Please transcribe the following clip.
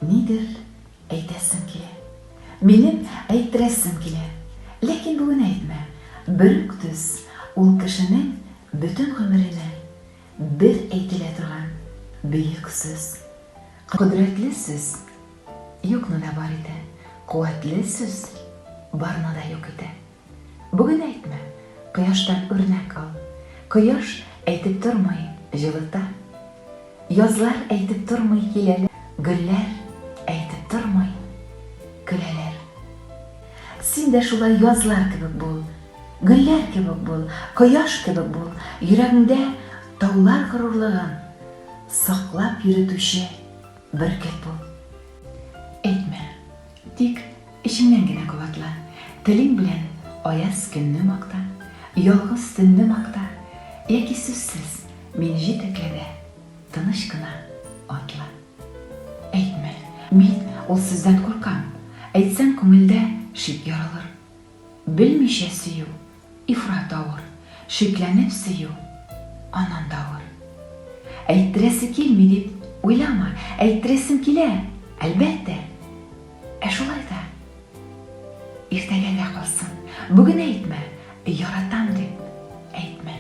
Нидер әйтәсем килә. Минем әйттерәсем килә. Ләкин бүген әйтмә. Бер үк төс ул кешенең бөтен гомеренә бер әйтелә торган бөек сүз. Кодрәтле сүз юкны да бар иде. Куәтле сүз барны да юк иде. Бүген әйтмә. Кояштан үрнәк ал. Кояш әйтеп тормый, җылыта. Язлар әйтеп тормый киләләр. Гөлләр әйтеп тормый, көләләр. Син дә шулай язлар кебек бул, гөлләр кебек бул, кояш кебек бул, йөрәгеңдә таулар горурлыгын саклап йөртүче бөркет бул. Әйтмә, тик эчеңнән генә куатла. Телең белән аяз көнне макта, ялгыз төнне макта, яки сүзсез мин җитәкләдә тыныч кына атла. Әйтмә, мин ул сүздән куркам. Әйтсәң күңелдә шик ярылыр. Белмичә сөю, ифрат авыр. Шикләнеп сөю, анан да авыр. Әйттерәсе килми дип уйлама, әйттерәсем килә, әлбәттә. Шулай да иртәгәгә калсын. Бүген әйтмә, яратам дип әйтмә.